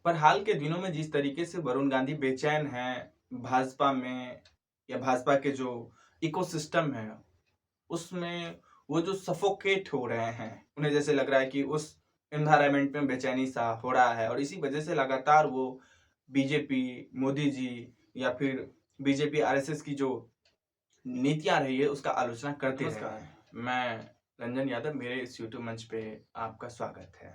पर हाल के दिनों में जिस तरीके से वरुण गांधी बेचैन हैं भाजपा में या भाजपा के जो इकोसिस्टम है उसमें वो जो सफोकेट हो रहे हैं, उन्हें जैसे लग रहा है कि उस एनवायरनमेंट में बेचैनी सा हो रहा है और इसी वजह से लगातार वो बीजेपी, मोदी जी या फिर बीजेपी आरएसएस की जो नीतियां रही है उसका आलोचना करते रहे नमस्कार। हैं। मैं रंजन यादव, मेरे इस यूट्यूब मंच पे आपका स्वागत है।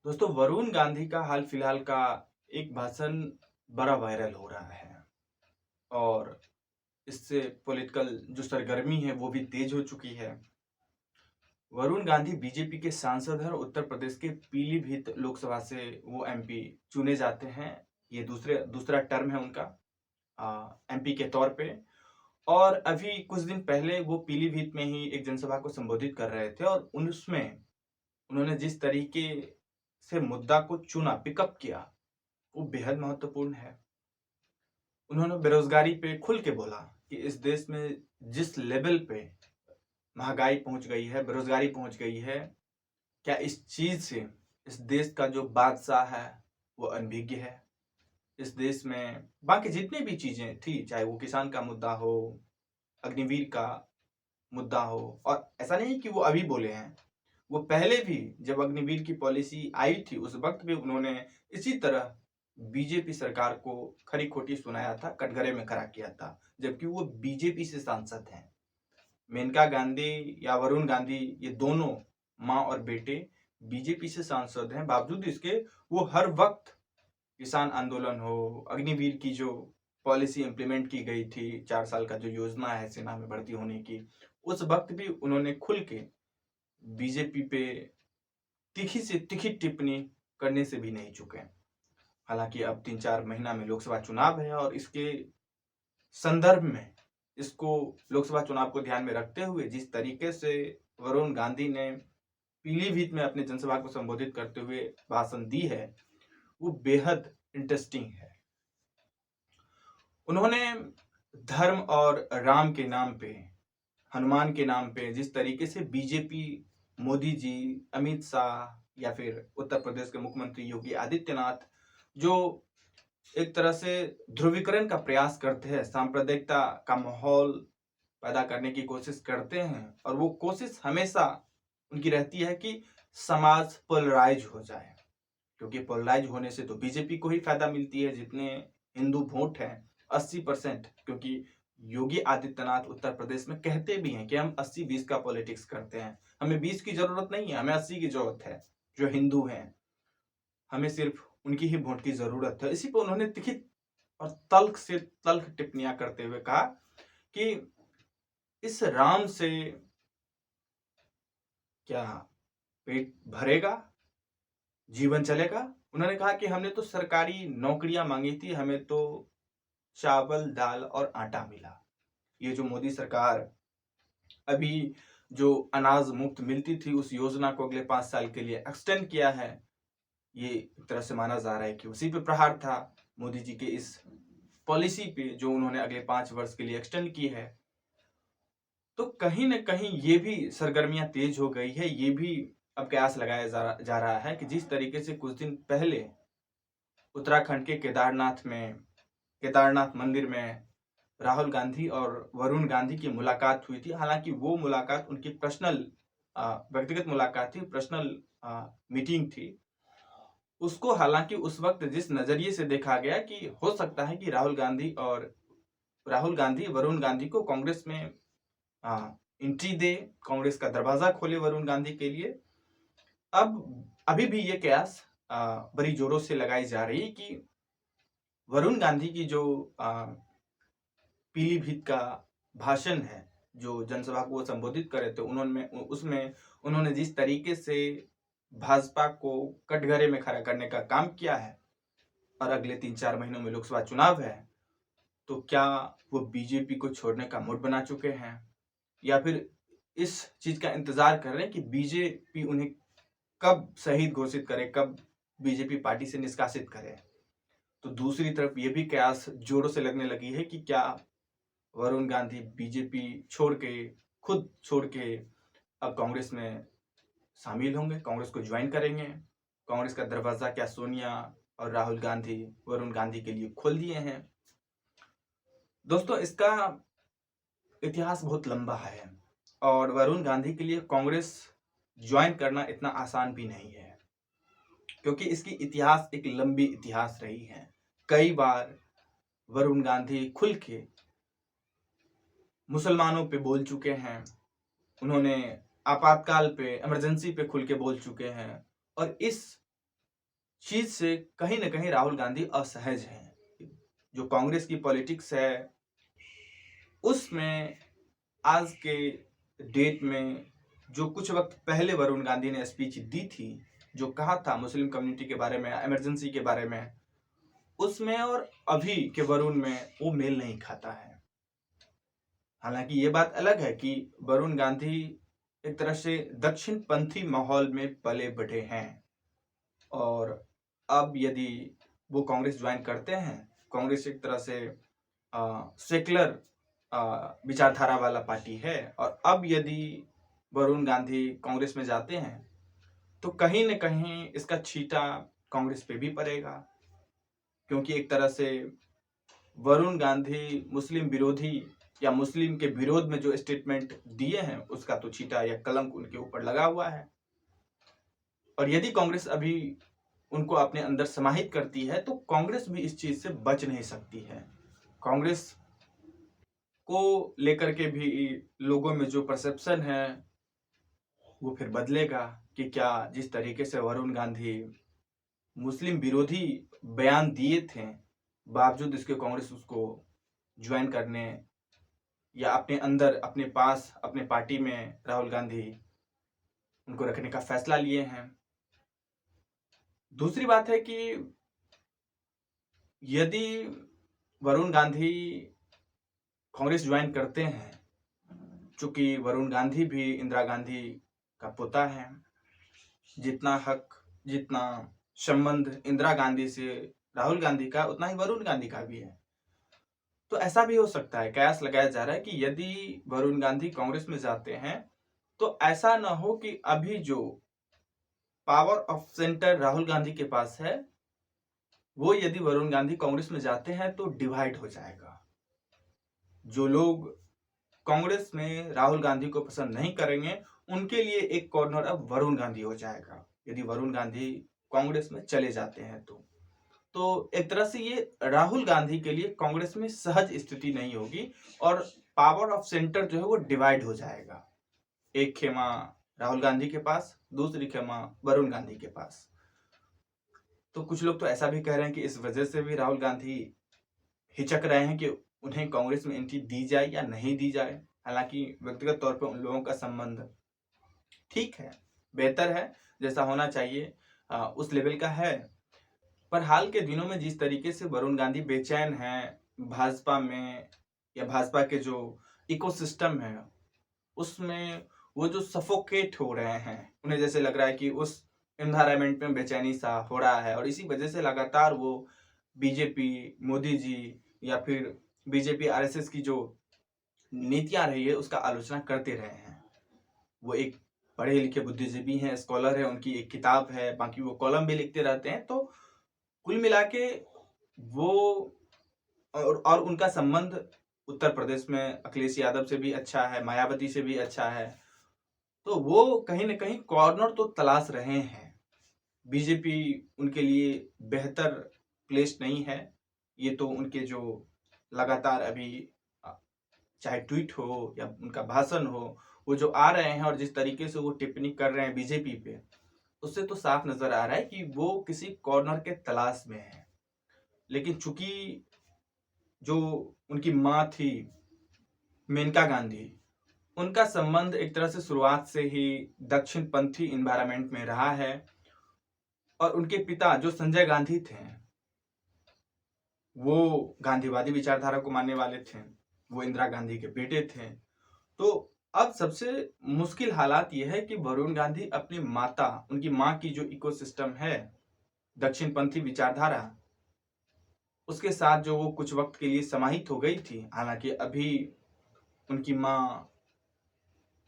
दोस्तों, वरुण गांधी का हाल फिलहाल का एक भाषण बड़ा वायरल हो रहा है और इससे पॉलिटिकल जो सरगर्मी है वो भी तेज हो चुकी है। वरुण गांधी बीजेपी के सांसद हैं और उत्तर प्रदेश के पीलीभीत लोकसभा से वो एमपी चुने जाते हैं। ये दूसरा टर्म है उनका एमपी के तौर पे। और अभी कुछ दिन पहले वो पीलीभीत में ही एक जनसभा को संबोधित कर रहे थे और उसमें उन्होंने जिस तरीके से मुद्दा को चुना, पिकअप किया, वो बेहद महत्वपूर्ण है। उन्होंने बेरोजगारी पे खुल के बोला कि इस देश में जिस लेवल पे महंगाई पहुंच गई है, बेरोजगारी पहुंच गई है, क्या इस चीज से इस देश का जो बादशाह है वो अनभिज्ञ है। इस देश में बाकी जितनी भी चीजें थी, चाहे वो किसान का मुद्दा हो, अग्निवीर का मुद्दा हो, और ऐसा नहीं कि वो अभी बोले हैं, वो पहले भी जब अग्निवीर की पॉलिसी आई थी उस वक्त भी उन्होंने इसी तरह बीजेपी सरकार को खरी खोटी सुनाया था, कटघरे में खड़ा किया था, जबकि वो बीजेपी से सांसद हैं। मेनका गांधी या वरुण गांधी, ये दोनों माँ और बेटे बीजेपी से सांसद हैं, बावजूद इसके वो हर वक्त किसान आंदोलन हो, अग्निवीर की जो पॉलिसी इंप्लीमेंट की गई थी, 4 साल का जो योजना है सेना में भर्ती होने की, उस वक्त भी उन्होंने खुल के बीजेपी पे तीखी से तीखी टिप्पणी करने से भी नहीं चुके। हालांकि अब 3-4 महीना में लोकसभा चुनाव है और इसके संदर्भ में इसको लोकसभा चुनाव को ध्यान में रखते हुए जिस तरीके से वरुण गांधी ने पीलीभीत में अपने जनसभा को संबोधित करते हुए भाषण दी है, वो बेहद इंटरेस्टिंग है। उन्होंने धर्म और राम के नाम पे, हनुमान के नाम पे जिस तरीके से बीजेपी, मोदी जी, अमित शाह या फिर उत्तर प्रदेश के मुख्यमंत्री योगी आदित्यनाथ जो एक तरह से ध्रुवीकरण का प्रयास करते हैं, सांप्रदायिकता का माहौल पैदा करने की कोशिश करते हैं, और वो कोशिश हमेशा उनकी रहती है कि समाज पोलराइज हो जाए, क्योंकि पोलराइज होने से तो बीजेपी को ही फायदा मिलती है। जितने हिंदू वोट हैं 80%, क्योंकि योगी आदित्यनाथ उत्तर प्रदेश में कहते भी हैं कि हम 80-20 का पॉलिटिक्स करते हैं, हमें 20 की जरूरत नहीं है, हमें 80 की जरूरत है। जो हिंदू हैं, हमें सिर्फ उनकी ही वोट की जरूरत है। इसी पर उन्होंने लिखित और तल्ख से तल्ख टिप्पणियां करते हुए कहा कि इस राम से क्या पेट भरेगा, जीवन चलेगा। उन्होंने कहा कि हमने तो सरकारी नौकरियां मांगी थी, हमें तो चावल, दाल और आटा मिला। ये जो मोदी सरकार अभी जो अनाज मुफ्त मिलती थी उस योजना को अगले 5 साल के लिए एक्सटेंड किया है, ये एक तरह से माना जा रहा है कि उसी पे प्रहार था मोदी जी के इस पॉलिसी पे जो उन्होंने अगले 5 वर्ष के लिए एक्सटेंड की है। तो कहीं न कहीं ये भी सरगर्मियां तेज हो गई है। ये भी अब कयास लगाया जा रहा है कि जिस तरीके से कुछ दिन पहले उत्तराखंड के केदारनाथ मंदिर में राहुल गांधी और वरुण गांधी की मुलाकात हुई थी। हालांकि वो मुलाकात उनकी पर्सनल व्यक्तिगत मुलाकात थी, पर्सनल मीटिंग थी। उसको हालांकि उस वक्त जिस नजरिए से देखा गया कि हो सकता है कि राहुल गांधी वरुण गांधी को कांग्रेस में एंट्री दे, कांग्रेस का दरवाजा खोले वरुण गांधी के लिए। अभी भी ये कयास बड़ी जोरों से लगाई जा रही कि वरुण गांधी की जो पीलीभीत का भाषण है, जो जनसभा को वो संबोधित करे थे, उन्होंने जिस तरीके से भाजपा को कटघरे में खड़ा करने का काम किया है, और अगले 3-4 महीनों में लोकसभा चुनाव है, तो क्या वो बीजेपी को छोड़ने का मूड बना चुके हैं या फिर इस चीज का इंतजार कर रहे हैं कि बीजेपी उन्हें कब शहीद घोषित करे, कब बीजेपी पार्टी से निष्कासित करे। तो दूसरी तरफ ये भी कयास जोरों से लगने लगी है कि क्या वरुण गांधी बीजेपी खुद छोड़ के अब कांग्रेस में शामिल होंगे, कांग्रेस को ज्वाइन करेंगे। कांग्रेस का दरवाजा क्या सोनिया और राहुल गांधी वरुण गांधी के लिए खोल दिए हैं। दोस्तों, इसका इतिहास बहुत लंबा है और वरुण गांधी के लिए कांग्रेस ज्वाइन करना इतना आसान भी नहीं है, क्योंकि इसकी इतिहास एक लंबी इतिहास रही है। कई बार वरुण गांधी खुल के मुसलमानों पे बोल चुके हैं, उन्होंने आपातकाल पे, इमरजेंसी पे खुल के बोल चुके हैं और इस चीज से कहीं ना कहीं राहुल गांधी असहज हैं। जो कांग्रेस की पॉलिटिक्स है उसमें आज के डेट में जो कुछ वक्त पहले वरुण गांधी ने स्पीच दी थी, जो कहा था मुस्लिम कम्युनिटी के बारे में, इमरजेंसी के बारे में, उसमें और अभी के वरुण में वो मेल नहीं खाता है। हालांकि ये बात अलग है कि वरुण गांधी एक तरह से दक्षिण पंथी माहौल में पले बढ़े हैं और अब यदि वो कांग्रेस ज्वाइन करते हैं, कांग्रेस एक तरह से सेकुलर विचारधारा वाला पार्टी है, और अब यदि वरुण गांधी कांग्रेस में जाते हैं तो कहीं न कहीं इसका छींटा कांग्रेस पे भी पड़ेगा, क्योंकि एक तरह से वरुण गांधी मुस्लिम विरोधी या मुस्लिम के विरोध में जो स्टेटमेंट दिए हैं उसका तो छींटा या कलंक उनके ऊपर लगा हुआ है। और यदि कांग्रेस अभी उनको अपने अंदर समाहित करती है तो कांग्रेस भी इस चीज से बच नहीं सकती है। कांग्रेस को लेकर के भी लोगों में जो परसेप्शन है वो फिर बदलेगा कि क्या जिस तरीके से वरुण गांधी मुस्लिम विरोधी बयान दिए थे, बावजूद इसके कांग्रेस उसको ज्वाइन करने या अपने अंदर, अपने पास, अपने पार्टी में राहुल गांधी उनको रखने का फैसला लिए हैं। दूसरी बात है कि यदि वरुण गांधी कांग्रेस ज्वाइन करते हैं, चूंकि वरुण गांधी भी इंदिरा गांधी का पोता है, जितना हक, जितना संबंध इंदिरा गांधी से राहुल गांधी का उतना ही वरुण गांधी का भी है। तो ऐसा भी हो सकता है, कयास लगाया जा रहा है कि यदि वरुण गांधी कांग्रेस में जाते हैं तो ऐसा ना हो कि अभी जो power of centre Rahul Gandhi के पास है वो यदि वरुण गांधी कांग्रेस में जाते हैं तो डिवाइड हो जाएगा। जो लोग कांग्रेस में राहुल गांधी को पसंद नहीं करेंगे उनके लिए एक कॉर्नर अब वरुण गांधी हो जाएगा, यदि वरुण गांधी कांग्रेस में चले जाते हैं तो एक तरह से ये राहुल गांधी के लिए कांग्रेस में सहज स्थिति नहीं होगी और पावर ऑफ सेंटर जो है वो डिवाइड हो जाएगा। एक खेमा राहुल गांधी के पास, दूसरी खेमा वरुण गांधी के पास। तो कुछ लोग तो ऐसा भी कह रहे हैं कि इस वजह से भी राहुल गांधी हिचक रहे हैं कि उन्हें कांग्रेस में एंट्री दी जाए या नहीं दी जाए। हालांकि व्यक्तिगत तौर पर उन लोगों का संबंध ठीक है, बेहतर है, जैसा होना चाहिए उस लेवल का है। पर हाल के दिनों में जिस तरीके से वरुण गांधी बेचैन हैं भाजपा में, या भाजपा के जो इकोसिस्टम है उसमें वो जो सफोकेट हो रहे हैं, उन्हें जैसे लग रहा है कि उस एनवायरनमेंट में बेचैनी सा हो रहा है और इसी वजह से लगातार वो बीजेपी, मोदी जी या फिर बीजेपी आरएसएस की जो नीतियां रही है उसका आलोचना करते रहे हैं। वो एक पढ़े लिखे बुद्धिजीवी हैं, स्कॉलर है, उनकी एक किताब है, बाकी वो कॉलम भी लिखते रहते हैं। तो कुल मिला के वो और उनका संबंध उत्तर प्रदेश में अखिलेश यादव से भी अच्छा है, मायावती से भी अच्छा है। तो वो कहीं न कहीं कॉर्नर तो तलाश रहे हैं। बीजेपी उनके लिए बेहतर प्लेस नहीं है। ये तो उनके जो लगातार अभी चाहे ट्वीट हो या उनका भाषण हो, वो जो आ रहे हैं और जिस तरीके से वो टिप्पणी कर रहे हैं बीजेपी पे, उससे तो साफ नजर आ रहा है कि वो किसी कॉर्नर के तलाश में है। लेकिन चूंकि जो उनकी माँ थी मेनका गांधी, उनका संबंध एक तरह से शुरुआत से ही दक्षिणपंथी एनवायरनमेंट में रहा है और उनके पिता जो संजय गांधी थे वो गांधीवादी विचारधारा को मानने वाले थे, वो इंदिरा गांधी के बेटे थे। तो अब सबसे मुश्किल हालात यह है कि वरुण गांधी अपनी माता, उनकी माँ की जो इकोसिस्टम है दक्षिणपंथी विचारधारा, उसके साथ जो वो कुछ वक्त के लिए समाहित हो गई थी। हालांकि अभी उनकी माँ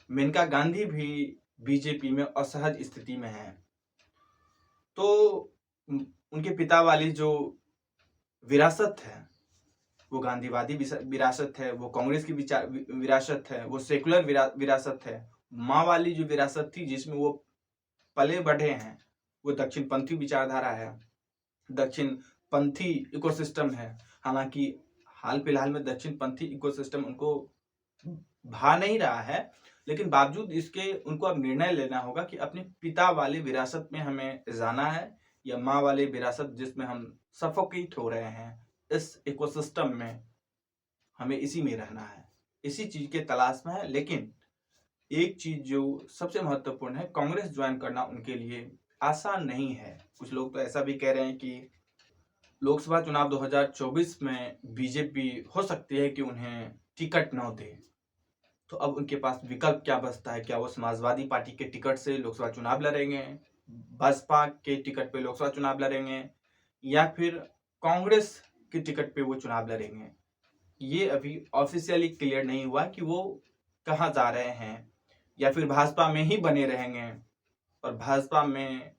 मेनका गांधी भी बीजेपी में असहज स्थिति में है। तो उनके पिता वाली जो विरासत है वो गांधीवादी विरासत है, वो कांग्रेस की विरासत है, वो सेकुलर विरासत है। माँ वाली जो विरासत थी जिसमें वो पले बढ़े हैं वो दक्षिण पंथी विचारधारा है, दक्षिण पंथी इकोसिस्टम है। हालांकि हाल फिलहाल में दक्षिण पंथी इकोसिस्टम उनको भा नहीं रहा है, लेकिन बावजूद इसके उनको अब निर्णय लेना होगा कि अपने पिता वाली विरासत में हमें जाना है या माँ वाली विरासत जिसमें हम सफोकेट हो रहे हैं, इस इकोसिस्टम में हमें इसी में रहना है, इसी चीज के तलाश में है। लेकिन एक चीज जो सबसे महत्वपूर्ण है, कांग्रेस ज्वाइन करना उनके लिए आसान नहीं है। कुछ लोग तो ऐसा भी कह रहे हैं कि लोकसभा चुनाव 2024 में बीजेपी हो सकती है कि उन्हें टिकट न दे। तो अब उनके पास विकल्प क्या बचता है? क्या वो समाजवादी पार्टी के टिकट से लोकसभा चुनाव लड़ेंगे, बसपा के टिकट पे लोकसभा चुनाव लड़ेंगे, या फिर कांग्रेस के टिकट पे वो चुनाव लड़ेंगे? ये अभी ऑफिशियली क्लियर नहीं हुआ कि वो कहाँ जा रहे हैं, या फिर भाजपा में ही बने रहेंगे और भाजपा में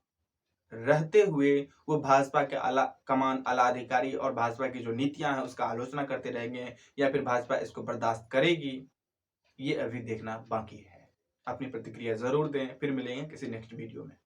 रहते हुए वो भाजपा के कमान आला अधिकारी और भाजपा की जो नीतियां हैं उसका आलोचना करते रहेंगे, या फिर भाजपा इसको बर्दाश्त करेगी, ये अभी देखना बाकी है। अपनी प्रतिक्रिया जरूर दें। फिर मिलेंगे किसी नेक्स्ट वीडियो में।